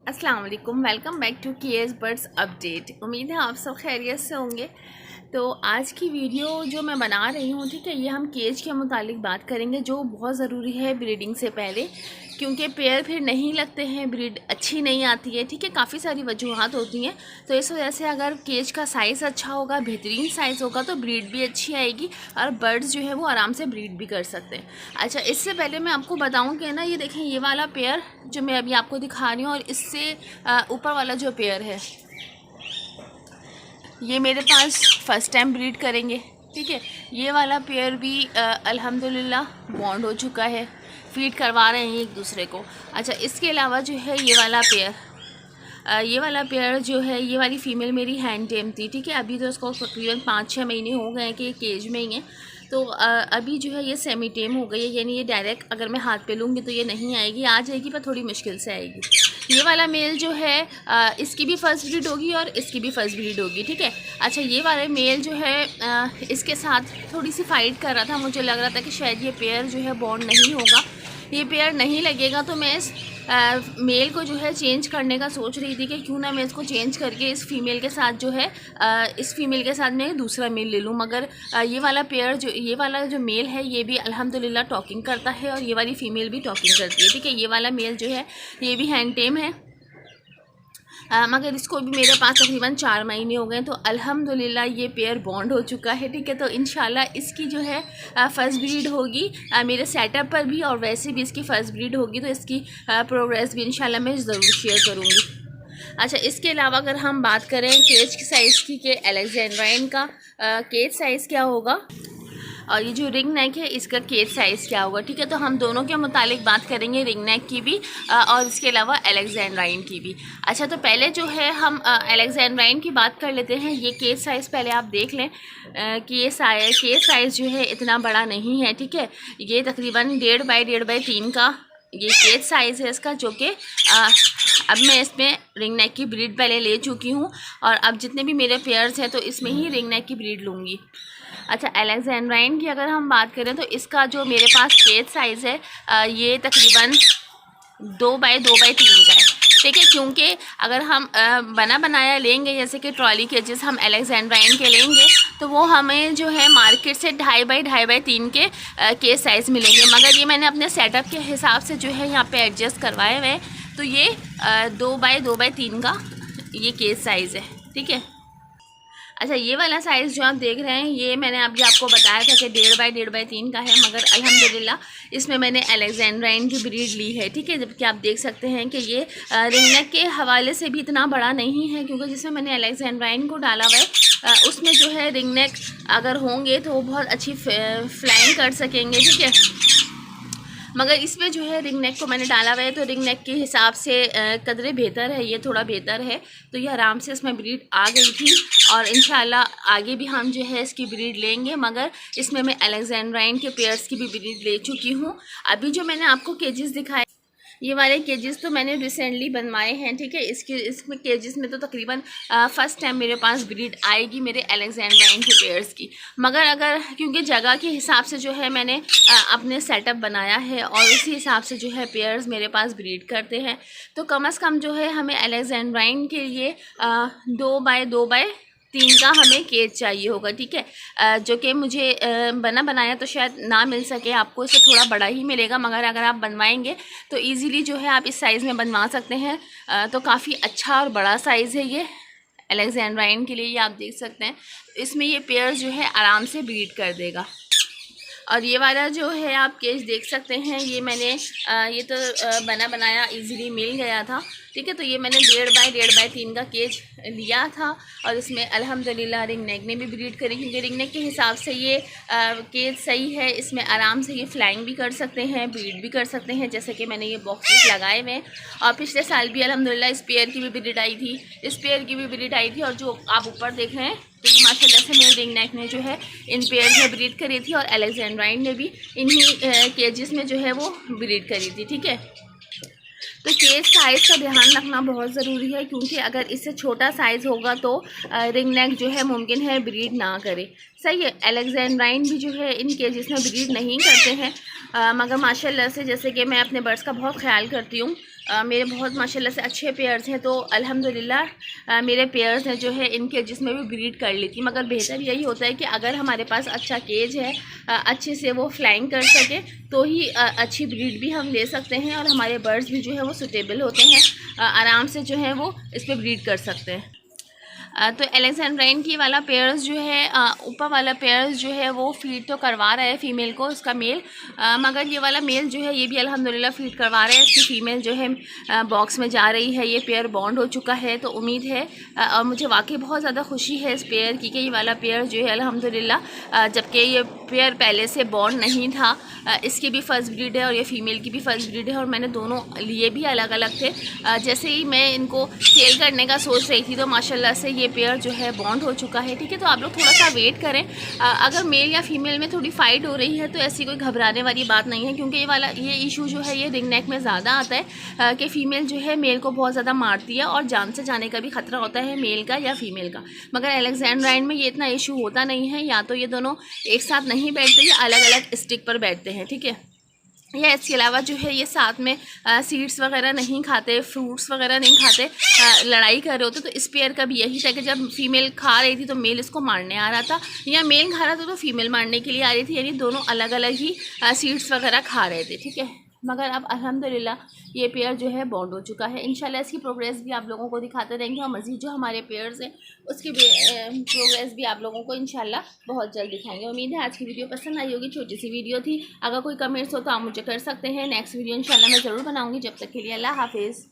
अस्सलाम वालेकुम, welcome back to KS birds update. उम्मीद है आप सब खैरियत से होंगे। तो आज की वीडियो जो मैं बना रही हूँ, ठीक है, ये हम केज के मुतालिक बात करेंगे जो बहुत ज़रूरी है ब्रीडिंग से पहले, क्योंकि पेयर फिर नहीं लगते हैं, ब्रीड अच्छी नहीं आती है। ठीक है, काफ़ी सारी वजूहत होती हैं। तो इस वजह से अगर केज का साइज़ अच्छा होगा, बेहतरीन साइज़ होगा, तो ब्रीड भी अच्छी आएगी और बर्ड्स जो है वो आराम से ब्रीड भी कर सकते हैं। अच्छा, इससे पहले मैं आपको बताऊं कि ना, ये देखें, ये वाला पेयर जो मैं अभी आपको दिखा रही हूँ और इससे ऊपर वाला जो पेयर है, ये मेरे पास फ़र्स्ट टाइम ब्रीड करेंगे। ठीक है, ये वाला पेयर भी अल्हम्दुलिल्लाह बॉन्ड हो चुका है, फीड करवा रहे हैं एक दूसरे को। अच्छा, इसके अलावा जो है ये वाला पेयर जो है, ये वाली फ़ीमेल मेरी हैंड टेम थी। ठीक है, अभी तो इसको तकरीबन 5-6 महीने हो गए हैं कि केज में ही है। तो अभी जो है ये सेमी टेम हो गई है, यानी ये डायरेक्ट अगर मैं हाथ पे लूँगी तो ये नहीं आएगी, आ जाएगी पर थोड़ी मुश्किल से आएगी। ये वाला मेल जो है इसकी भी फ़र्स्ट ब्रीड होगी और इसकी भी फ़र्स्ट ब्रीड होगी। ठीक है। अच्छा, ये वाला मेल जो है इसके साथ थोड़ी सी फ़ाइट कर रहा था, मुझे लग रहा था कि शायद ये पेयर जो है बॉन्ड नहीं होगा, ये पेयर नहीं लगेगा। तो मैं इस मेल को जो है चेंज करने का सोच रही थी कि क्यों ना मैं इसको चेंज करके इस फीमेल के साथ जो है इस फीमेल के साथ मैं दूसरा मेल ले लूँ। मगर ये वाला जो मेल है ये भी अल्हम्दुलिल्लाह टॉकिंग करता है और ये वाली फ़ीमेल भी टॉकिंग करती है। ठीक है, ये वाला मेल जो है ये भी हैंड टेम है, मगर इसको भी मेरे पास तकरीबन 4 महीने हो गए। तो अल्हम्दुलिल्लाह ये पेयर बॉन्ड हो चुका है। ठीक है, तो इंशाल्लाह इसकी जो है फ़र्स्ट ब्रीड होगी मेरे सेटअप पर भी, और वैसे भी इसकी फ़र्स्ट ब्रीड होगी, तो इसकी प्रोग्रेस भी इंशाल्लाह मैं ज़रूर शेयर करूँगी। अच्छा, इसके अलावा अगर हम बात करें केज की साइज़ की, कि अलेक्जेंड्राइन का केज साइज़ क्या होगा और ये जो रिंग नेक है इसका केज साइज़ क्या होगा। ठीक है, तो हम दोनों के मुतालिक बात करेंगे, रिंग नेक की भी और इसके अलावा अलेक्जेंड्राइन की भी। अच्छा, तो पहले जो है हम अलेक्जेंड्राइन की बात कर लेते हैं। ये केज साइज़ पहले आप देख लें कि ये केज साइज़ जो है इतना बड़ा नहीं है। ठीक है, ये तकरीबन 1.5 बाई 1.5 का ये केज साइज़ है इसका, जो कि अब मैं इसमें रिंग नेक की ब्रीड पहले ले चुकी हूँ और अब जितने भी मेरे पेयर्स हैं तो इसमें ही रिंग नेक की ब्रीड लूँगी। अच्छा, अलेक्जेंड्राइन की अगर हम बात करें तो इसका जो मेरे पास केज साइज़ है ये तकरीबन 2 बाई 3 का है। ठीक है, क्योंकि अगर हम बना बनाया लेंगे, जैसे कि ट्रॉली केजेस हम अलेक्जेंड्राइन के लेंगे, तो वो हमें जो है मार्केट से 2.5 बाई 3 के केज साइज़ मिलेंगे। मगर ये मैंने अपने सेटअप के हिसाब से जो है यहाँ पे एडजस्ट करवाए हुए हैं, तो ये 2 बाई 3 का ये केज साइज़ है। ठीक है। अच्छा, ये वाला साइज़ जो आप देख रहे हैं ये मैंने अभी आपको बताया था कि 1.5 बाई 3 का है, मगर अल्हम्दुलिल्लाह इसमें मैंने अलेक्जेंड्राइन की ब्रीड ली है। ठीक है, जबकि आप देख सकते हैं कि ये रिंग नेक के हवाले से भी इतना बड़ा नहीं है, क्योंकि जिसमें मैंने अलेक्जेंड्राइन को डाला हुआ है उसमें जो है रिंग नेक अगर होंगे तो वो बहुत अच्छी फ्लाइंग कर सकेंगे। ठीक है, मगर इसमें जो है रिंग नेक को मैंने डाला हुआ है, तो रिंग नेक के हिसाब से कदरे बेहतर है, ये थोड़ा बेहतर है, तो ये आराम से इसमें ब्रीड आ गई थी और इंशाल्लाह आगे भी हम जो है इसकी ब्रीड लेंगे। मगर इसमें मैं अलेक्जेंड्राइन के पेयर्स की भी ब्रीड ले चुकी हूँ। अभी जो मैंने आपको केजेस दिखाए, ये वाले केजेस तो मैंने रिसेंटली बनवाए हैं। ठीक है, इसमें केजेस में तो तकरीबन फ़र्स्ट टाइम मेरे पास ब्रीड आएगी मेरे अलेक्जेंड्राइन के पेयर्स की। मगर अगर क्योंकि जगह के हिसाब से जो है मैंने अपने सेटअप बनाया है और उसी हिसाब से जो है पेयर्स मेरे पास ब्रीड करते हैं, तो कम से कम जो है हमें अलेक्जेंड्राइन के लिए 2 बाई 3 का हमें केज चाहिए होगा। ठीक है, जो कि मुझे बना बनाया तो शायद ना मिल सके, आपको इससे थोड़ा बड़ा ही मिलेगा, मगर अगर आप बनवाएंगे तो इजीली जो है आप इस साइज़ में बनवा सकते हैं। तो काफ़ी अच्छा और बड़ा साइज़ है ये अलेक्जेंड्राइन के लिए, ये आप देख सकते हैं। इसमें ये पेयर जो है आराम से ब्रीड कर देगा। और ये वाला जो है आप केज देख सकते हैं, ये मैंने ये तो बना बनाया इजीली मिल गया था। ठीक है, तो ये मैंने 1.5 बाई 3 का केज लिया था और इसमें अल्हम्दुलिल्लाह रिंग नेक ने भी ब्रीड करी, क्योंकि रिंग नेक के हिसाब से ये केज सही है। इसमें आराम से ये फ्लाइंग भी कर सकते हैं, ब्रीड भी कर सकते हैं, जैसे कि मैंने ये बॉक्सेस लगाए हुए हैं। और पिछले साल भी अल्हम्दुलिल्लाह इस पेयर की भी ब्रीड आई थी, इस पेयर की भी ब्रीड आई थी। और जो आप ऊपर देख रहे हैं, तो ये माशाल्लाह से मेरे रिंग नेक ने जो है इन पेयर में ब्रीड करी थी और अलेक्जेंड्राइन ने भी इन्हीं केजेस में जो है वो ब्रीड करी थी। ठीक है, तो केज साइज़ का ध्यान रखना बहुत ज़रूरी है, क्योंकि अगर इससे छोटा साइज़ होगा तो रिंग नेक जो है मुमकिन है ब्रीड ना करे। सही है, अलेक्जेंड्राइन भी जो है इन केजेस में ब्रीड नहीं करते हैं, मगर माशाल्लाह से जैसे कि मैं अपने बर्ड्स का बहुत ख्याल करती हूँ, मेरे बहुत माशाल्लाह से अच्छे पेयर्स हैं। तो अल्हम्दुलिल्लाह मेरे पेयर्स हैं जो है इनके जिसमें भी ब्रीड कर लेती, मगर बेहतर यही होता है कि अगर हमारे पास अच्छा केज है, अच्छे से वो फ्लाइंग कर सके, तो ही अच्छी ब्रीड भी हम ले सकते हैं और हमारे बर्ड्स भी जो है वो सूटेबल होते हैं, आराम से जो है वो इस पर ब्रीड कर सकते हैं। तो अलेक्जेंड्राइन की वाला पेयर्स जो है, ऊपर वाला पेयर्स जो है वो फीड तो करवा रहा है फ़ीमेल को, उसका मेल, मगर ये वाला मेल जो है ये भी अल्हम्दुलिल्लाह फीड करवा रहा है। इसकी फ़ीमेल जो है बॉक्स में जा रही है। ये पेयर बॉन्ड हो चुका है, तो उम्मीद है और मुझे वाकई बहुत ज़्यादा खुशी है इस पेयर की कि ये वाला पेयर जो है अल्हम्दुलिल्लाह, जबकि ये पेयर पहले से बॉन्ड नहीं था, इसकी भी फ़र्स्ट ब्रीड है और ये फ़ीमेल की भी फ़र्स्ट ब्रीड है और मैंने दोनों लिए भी अलग अलग थे। जैसे ही मैं इनको सेल करने का सोच रही थी तो माशाल्लाह से ये पेयर जो है बॉन्ड हो चुका है। ठीक है, तो आप लोग थोड़ा सा वेट करें। अगर मेल या फीमेल में थोड़ी फाइट हो रही है तो ऐसी कोई घबराने वाली बात नहीं है, क्योंकि ये इशू जो है ये रिंग नेक में ज़्यादा आता है कि फ़ीमेल जो है मेल को बहुत ज़्यादा मारती है और जान से जाने का भी ख़तरा होता है मेल का या फीमेल का। मगर अलेक्जेंड्राइन में ये इतना इशू होता नहीं है, या तो ये दोनों एक साथ नहीं बैठते, ये अलग अलग स्टिक पर बैठते हैं। ठीक है, या इसके अलावा जो है ये साथ में सीड्स वगैरह नहीं खाते, फ्रूट्स वगैरह नहीं खाते, लड़ाई कर रहे होते। तो इस पेयर का भी यही था कि जब फीमेल खा रही थी तो मेल इसको मारने आ रहा था, या मेल खा रहा था तो फीमेल मारने के लिए आ रही थी, यानी दोनों अलग अलग ही सीड्स वगैरह खा रहे थे। ठीक है, मगर अब अल्हम्दुलिल्लाह ये पेयर जो है बॉन्ड हो चुका है। इंशाल्लाह इसकी प्रोग्रेस भी आप लोगों को दिखाते रहेंगे और मज़ीद जो हमारे पेयर्स हैं उसकी भी प्रोग्रेस भी आप लोगों को इंशाल्लाह बहुत जल्द दिखाएंगे। उम्मीद है आज की वीडियो पसंद आई होगी। छोटी सी वीडियो थी, अगर कोई कमेंट्स हो तो आप मुझे कर सकते हैं। नेक्स्ट वीडियो इंशाल्लाह मैं ज़रूर बनाऊँगी। जब तक के लिए अल्लाह हाफिज़।